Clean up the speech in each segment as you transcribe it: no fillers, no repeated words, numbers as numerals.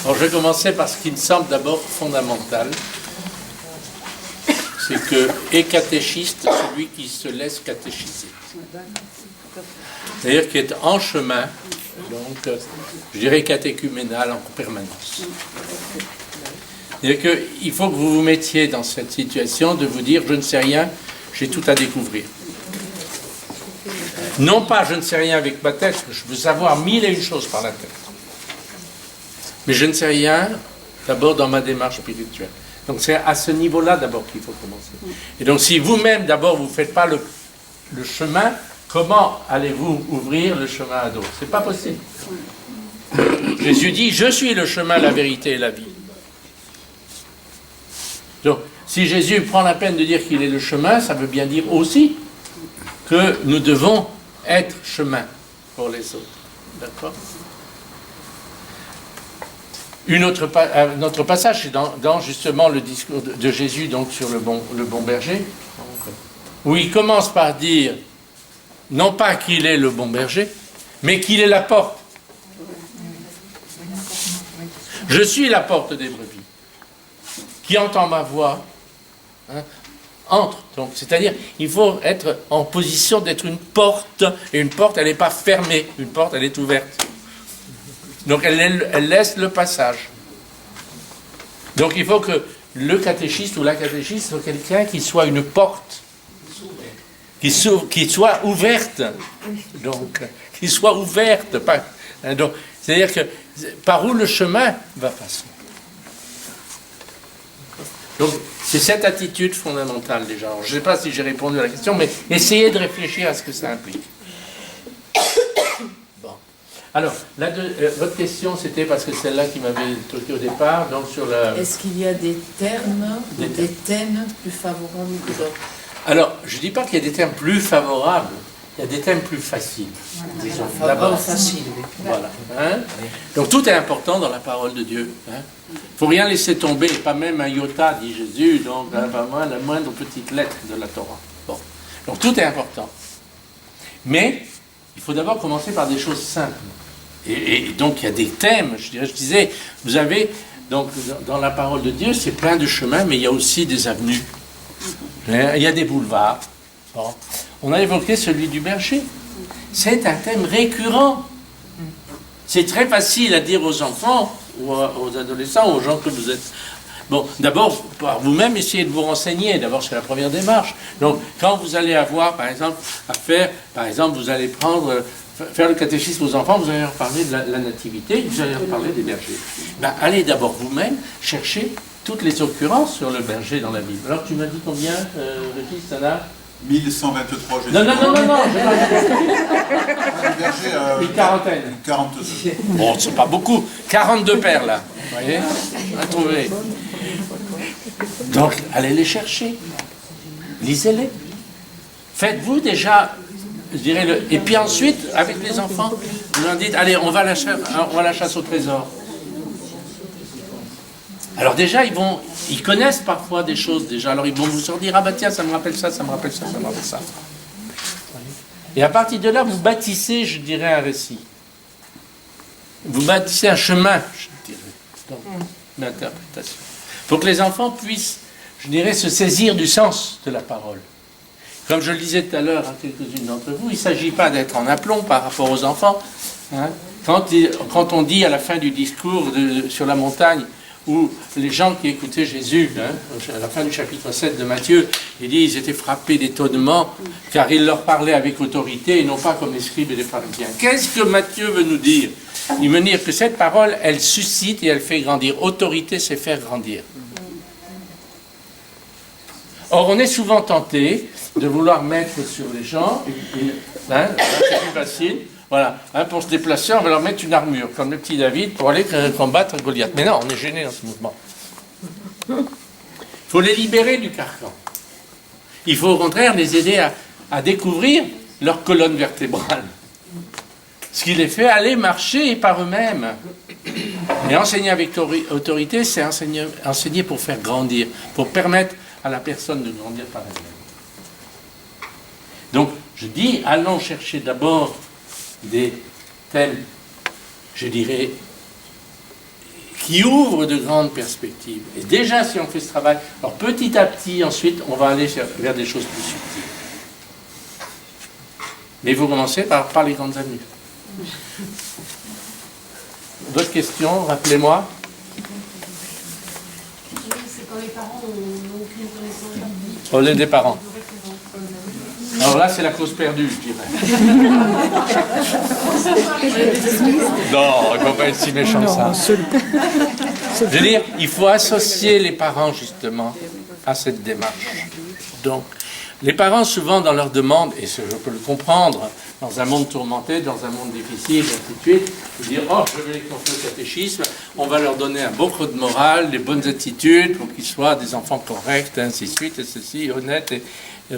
Alors je vais commencer par ce qui me semble d'abord fondamental. C'est que est catéchiste celui qui se laisse catéchiser. C'est-à-dire qui est en chemin, donc je dirais catéchuménal en permanence. C'est-à-dire qu'il faut que vous vous mettiez dans cette situation de vous dire je ne sais rien, j'ai tout à découvrir. Non pas je ne sais rien avec ma tête, je veux savoir mille et une choses par la tête. Mais je ne sais rien d'abord dans ma démarche spirituelle. Donc c'est à ce niveau-là d'abord qu'il faut commencer. Et donc si vous-même d'abord vous ne faites pas le chemin, comment allez-vous ouvrir le chemin à d'autres? C'est pas possible. Jésus dit, je suis le chemin, la vérité et la vie. Donc si Jésus prend la peine de dire qu'il est le chemin, ça veut bien dire aussi que nous devons être chemin pour les autres. D'accord? Un autre passage, c'est dans justement le discours de Jésus donc sur le bon berger, où il commence par dire, non pas qu'il est le bon berger, mais qu'il est la porte. Je suis la porte des brebis. Qui entend ma voix, entre. Donc, c'est-à-dire, il faut être en position d'être une porte, et une porte, elle n'est pas fermée, une porte, elle est ouverte. Donc elle laisse le passage. Donc il faut que le catéchiste ou la catéchiste soit quelqu'un qui soit une porte, qui soit ouverte. Donc, qui soit ouverte. Donc, c'est-à-dire que par où le chemin va passer. Donc c'est cette attitude fondamentale déjà. Alors, je ne sais pas si j'ai répondu à la question, mais essayez de réfléchir à ce que ça implique. Alors, votre question, c'était parce que celle-là qui m'avait toqué au départ, donc sur la... Est-ce qu'il y a des termes, des thèmes plus favorables que d'autres? Alors, je ne dis pas qu'il y a des termes plus favorables, il y a des thèmes plus faciles. Disons, d'abord, facile. Voilà. Donc, tout est important dans la parole de Dieu. Il ne faut rien laisser tomber, pas même un iota, dit Jésus, donc pas moins la moindre petite lettre de la Torah. Bon. Donc, tout est important. Mais... il faut d'abord commencer par des choses simples. Et donc, il y a des thèmes, je disais, vous avez, donc, dans la parole de Dieu, c'est plein de chemins, mais il y a aussi des avenues. Il y a des boulevards. Bon. On a évoqué celui du berger. C'est un thème récurrent. C'est très facile à dire aux enfants, ou aux adolescents, aux gens que vous êtes... Bon, d'abord, par vous-même, essayez de vous renseigner. D'abord, c'est la première démarche. Donc, quand vous allez avoir, par exemple, vous allez faire le catéchisme aux enfants, vous allez leur parler de la nativité, vous allez leur parler des bergers. Ben, allez d'abord vous-même chercher toutes les occurrences sur le berger dans la Bible. Alors, tu m'as dit combien, Régis, ça a 1123, j'ai dit. Non, Berger, une quarantaine. 42. Bon, c'est pas beaucoup. 42 pères, là. Vous voyez? On a trouvé. Donc, allez les chercher. Lisez-les. Faites-vous déjà, je dirais, et puis ensuite, avec les enfants, vous leur dites, allez, on va à la chasse au trésor. Alors déjà, ils connaissent parfois des choses déjà. Alors ils vont vous dire, ah bah tiens, ça me rappelle ça, ça me rappelle ça, ça me rappelle ça. Et à partir de là, vous bâtissez, je dirais, un récit. Vous bâtissez un chemin, je dirais, donc, d'interprétation. Pour que les enfants puissent, je dirais, se saisir du sens de la parole. Comme je le disais tout à l'heure à quelques-unes d'entre vous, il ne s'agit pas d'être en aplomb par rapport aux enfants. Quand on dit à la fin du discours sur la montagne, où les gens qui écoutaient Jésus, à la fin du chapitre 7 de Matthieu, il dit ils étaient frappés d'étonnement, car il leur parlait avec autorité et non pas comme les scribes et les pharisiens. Qu'est-ce que Matthieu veut nous dire? Il veut dire que cette parole, elle suscite et elle fait grandir. Autorité, c'est faire grandir. Or, on est souvent tenté de vouloir mettre sur les gens, c'est plus facile, voilà, pour se déplacer, on va leur mettre une armure, comme le petit David, pour aller combattre Goliath. Mais non, on est gêné dans ce mouvement. Il faut les libérer du carcan. Il faut au contraire les aider à découvrir leur colonne vertébrale. Ce qui les fait aller marcher par eux-mêmes. Et enseigner avec autorité, c'est enseigner pour faire grandir, pour permettre à la personne de grandir par elle-même. Donc, je dis, allons chercher d'abord des thèmes, je dirais, qui ouvre de grandes perspectives. Et déjà, si on fait ce travail, alors petit à petit, ensuite, on va aller vers des choses plus subtiles. Mais vous commencez par les grandes avenues. D'autres questions, rappelez-moi. C'est quand les parents n'ont aucune connaissance. Relais des parents. Alors là, c'est la cause perdue, je dirais. Non, il ne faut pas être si méchant que ça. Je veux dire, il faut associer les parents, justement, à cette démarche. Donc, les parents, souvent, dans leurs demandes, et je peux le comprendre, dans un monde tourmenté, dans un monde difficile, et ainsi de suite, dire, oh, je veux les confier au catéchisme, on va leur donner un bon code moral, des bonnes attitudes, pour qu'ils soient des enfants corrects, et ainsi de suite, et ceci, honnêtes, et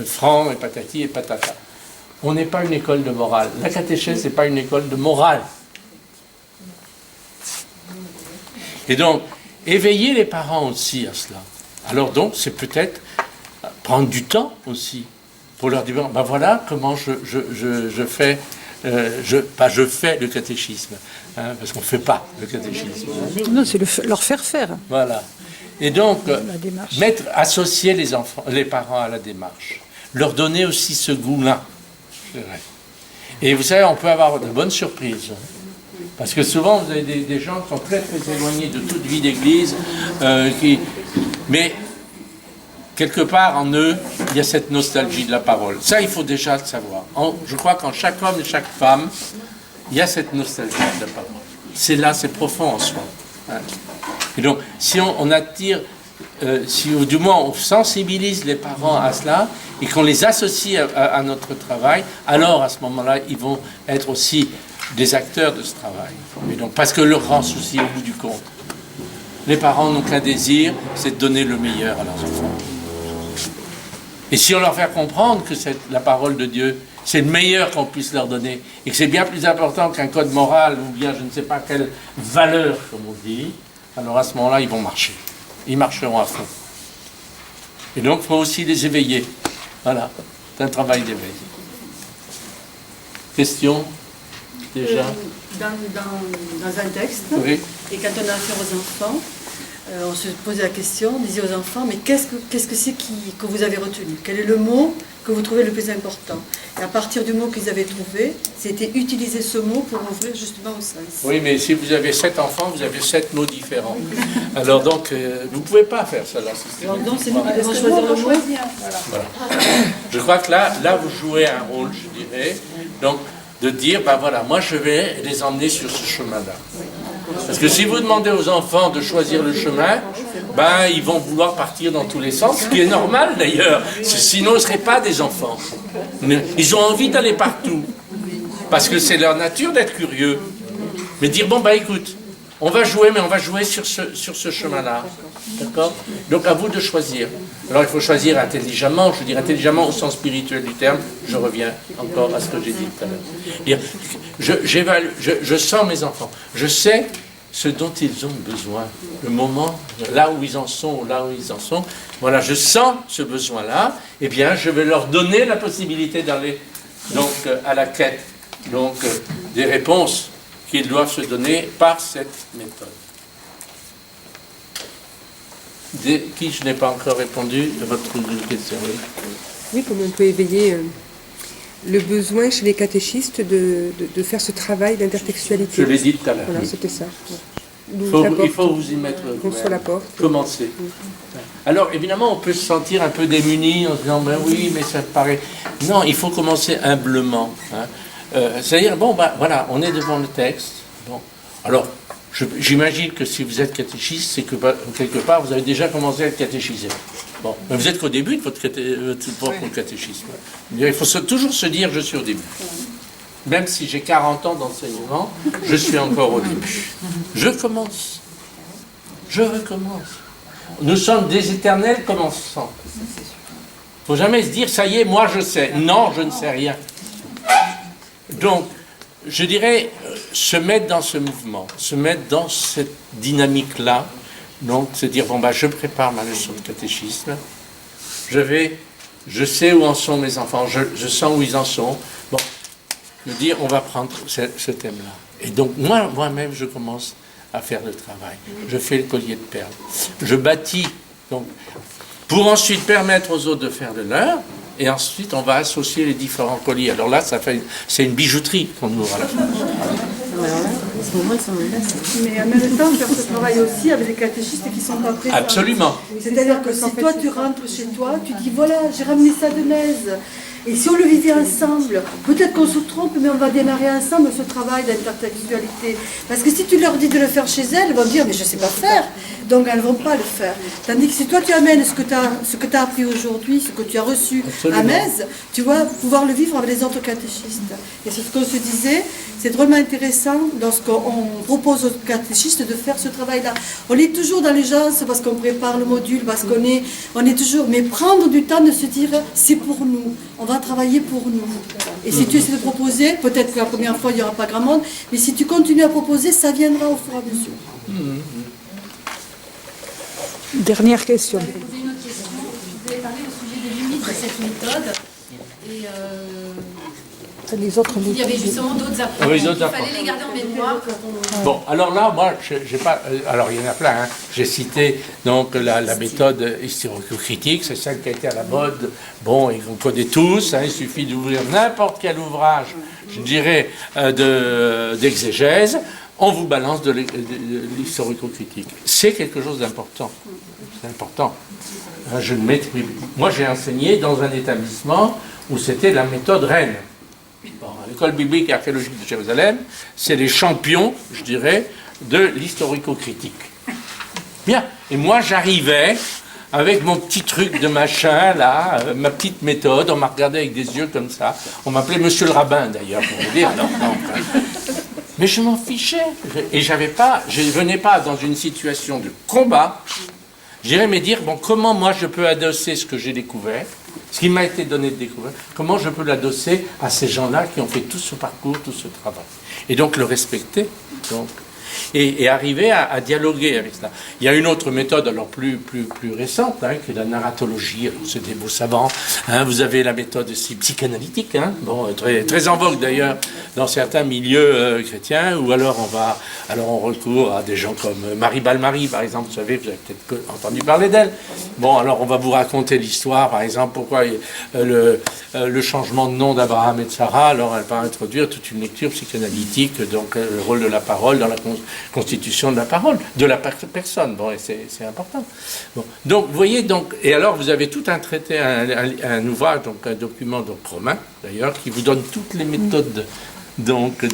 francs, et patati, et patata. On n'est pas une école de morale. La catéchèse, ce n'est pas une école de morale. Et donc, éveiller les parents aussi à cela. Alors donc, c'est peut-être prendre du temps aussi pour leur dire, ben voilà comment je fais, je fais le catéchisme, hein, parce qu'on ne fait pas le catéchisme. Non, c'est leur faire faire. Voilà. Et donc, associer les parents à la démarche, leur donner aussi ce goût-là. C'est vrai. Et vous savez, on peut avoir de bonnes surprises. Parce que souvent, vous avez des gens qui sont très très éloignés de toute vie d'église, mais quelque part en eux, il y a cette nostalgie de la parole. Ça, il faut déjà le savoir. Je crois qu'en chaque homme et chaque femme, il y a cette nostalgie de la parole. C'est là, c'est profond en soi. Hein. Et donc, si on attire, si du moins on sensibilise les parents à cela, et qu'on les associe à notre travail, alors à ce moment-là, ils vont être aussi des acteurs de ce travail. Et donc, parce que le grand souci, au bout du compte, les parents n'ont qu'un désir, c'est de donner le meilleur à leurs enfants. Et si on leur fait comprendre que la parole de Dieu, c'est le meilleur qu'on puisse leur donner, et que c'est bien plus important qu'un code moral, ou bien je ne sais pas quelle valeur, comme on dit, alors à ce moment-là, ils vont marcher. Ils marcheront à fond. Et donc, il faut aussi les éveiller. Voilà, c'est un travail d'éveil. Question déjà dans un texte, oui. Et quand on a affaire aux enfants, on se posait la question, on disait aux enfants, mais qu'est-ce que c'est que vous avez retenu? Quel est le mot que vous trouvez le plus important? Et à partir du mot qu'ils avaient trouvé, c'était utiliser ce mot pour ouvrir justement au sens. Oui, mais si vous avez 7 enfants, vous avez 7 mots différents. Alors donc, vous ne pouvez pas faire ça là. Alors donc, c'est nous qui devons choisir le mot. Voilà. Je crois que là, vous jouez un rôle, je dirais. Donc, de dire, ben voilà, moi je vais les emmener sur ce chemin-là. Parce que si vous demandez aux enfants de choisir le chemin, ben ils vont vouloir partir dans tous les sens, ce qui est normal d'ailleurs, sinon ils ne seraient pas des enfants. Ils ont envie d'aller partout, parce que c'est leur nature d'être curieux. Mais dire, bon ben écoute, on va jouer, mais on va jouer sur ce chemin-là. D'accord? Donc à vous de choisir. Alors il faut choisir intelligemment, je dis intelligemment au sens spirituel du terme, je reviens encore à ce que j'ai dit tout à l'heure. Je sens mes enfants, je sais ce dont ils ont besoin, le moment, là où ils en sont, voilà, je sens ce besoin-là, et bien je vais leur donner la possibilité d'aller donc à la quête donc des réponses qu'ils doivent se donner par cette méthode. Qui je n'ai pas encore répondu à votre question? Oui, comment on peut éveiller le besoin chez les catéchistes de faire ce travail d'intertextualité. Je l'ai dit tout à l'heure. Voilà, c'était ça. Il faut vous y mettre. On soit la porte. Commencer. Alors, évidemment, on peut se sentir un peu démuni en se disant, ben oui, mais ça paraît... Non, il faut commencer humblement. Hein. C'est-à-dire, bon, ben voilà, on est devant le texte. Bon. Alors, j'imagine que si vous êtes catéchiste, c'est que quelque part, vous avez déjà commencé à être catéchisé. Bon, mais vous êtes qu'au début de votre propre catéchisme. Il faut toujours se dire, je suis au début. Même si j'ai 40 ans d'enseignement, je suis encore au début. Je commence. Je recommence. Nous sommes des éternels commençants. Il ne faut jamais se dire, ça y est, moi je sais. Non, je ne sais rien. Donc, je dirais, se mettre dans ce mouvement, se mettre dans cette dynamique-là, donc se dire, bon, ben, je prépare ma leçon de catéchisme, je sais où en sont mes enfants, je sens où ils en sont, bon, me dire, on va prendre ce thème-là. Et donc, moi-même, je commence à faire le travail. Je fais le collier de perles. Je bâtis, donc, pour ensuite permettre aux autres de faire de leur, et ensuite on va associer les différents colliers. Alors là, c'est une bijouterie qu'on ouvre à la fin. Mais en même temps, faire ce travail aussi avec les catéchistes qui sont pas présents. Absolument. C'est-à-dire que si toi tu rentres chez toi, tu dis voilà, j'ai ramené ça de Metz. Et si on le vivait ensemble, peut-être qu'on se trompe, mais on va démarrer ensemble ce travail d'intertextualité. Parce que si tu leur dis de le faire chez elles, elles vont dire mais je ne sais pas faire. Donc elles ne vont pas le faire. Tandis que si toi tu amènes ce que tu as appris aujourd'hui, ce que tu as reçu à Metz, tu vas pouvoir le vivre avec les autres catéchistes. Et c'est ce qu'on se disait, c'est drôlement intéressant lorsqu'on propose aux catéchistes de faire ce travail-là. On est toujours dans l'urgence parce qu'on prépare le module, parce qu'on est toujours... Mais prendre du temps de se dire c'est pour nous, on va travailler pour nous. Et si tu essaies de proposer, peut-être que la première fois il n'y aura pas grand monde, mais si tu continues à proposer, ça viendra au fur et à mesure. Dernière question. Je vais poser une autre question. Vous avez parlé au sujet des limites de cette méthode. Et Les autres il y avait justement d'autres approches. Oui, Il d'autres fallait les garder en mémoire quand on... Bon, alors là, moi, j'ai pas. Alors, il y en a plein. Hein. J'ai cité donc la méthode historico-critique, c'est celle qui a été à la mode. Bon, et qu'on connaît tous. Hein, il suffit d'ouvrir n'importe quel ouvrage, je dirais, d'exégèse. On vous balance de l'historico-critique. C'est quelque chose d'important. C'est important. Hein, moi, j'ai enseigné dans un établissement où c'était la méthode Rennes. Bon, l'école biblique et archéologique de Jérusalem, c'est les champions, je dirais, de l'historico-critique. Bien. Et moi, j'arrivais avec mon petit truc de machin, là, ma petite méthode. On m'a regardé avec des yeux comme ça. On m'appelait Monsieur le Rabbin, d'ailleurs, pour vous dire. Non. Mais je m'en fichais. Et je venais pas dans une situation de combat. J'irais me dire, bon, comment moi je peux adosser ce que j'ai découvert, ce qui m'a été donné de découvrir, comment je peux l'adosser à ces gens-là qui ont fait tout ce parcours, tout ce travail. Et donc le respecter, donc, et arriver à dialoguer avec cela. Il y a une autre méthode, alors plus récente, hein, qui est la narratologie. Alors, c'est des beaux savants. Hein, vous avez la méthode aussi psychanalytique, hein, bon, très en vogue d'ailleurs dans certains milieux chrétiens, ou alors on recourt à des gens comme Marie Balmary, par exemple. Vous savez, vous avez peut-être entendu parler d'elle. Bon, alors on va vous raconter l'histoire, par exemple, pourquoi le changement de nom d'Abraham et de Sarah. Alors elle va introduire toute une lecture psychanalytique, donc le rôle de la parole dans la constitution de la parole, de la personne. Bon, et c'est important. Bon. Donc, vous voyez, et alors vous avez tout un traité, un ouvrage, donc un document romain, d'ailleurs, qui vous donne toutes les méthodes, donc,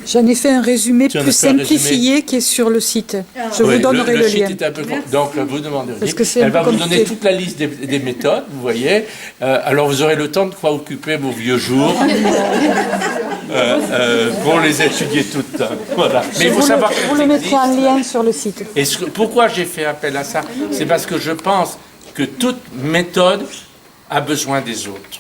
J'en ai fait un résumé plus simplifié qui est sur le site. Je vous donnerai le lien. Site est un peu donc vous demandez. Elle va vous donner toute la liste des méthodes, vous voyez. Alors vous aurez le temps de quoi occuper vos vieux jours pour les étudier toutes. Voilà. Mais il faut savoir que vous le mettrez en lien sur le site. Et pourquoi j'ai fait appel à ça? C'est parce que je pense que toute méthode a besoin des autres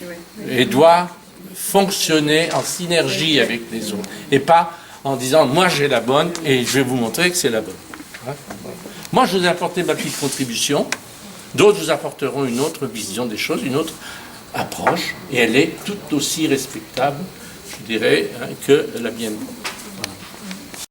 et doit fonctionner en synergie avec les autres et pas en disant moi j'ai la bonne et je vais vous montrer que c'est la bonne. Moi je vous ai apporté ma petite contribution, d'autres vous apporteront une autre vision des choses, une autre approche, et elle est tout aussi respectable, je dirais, que la mienne.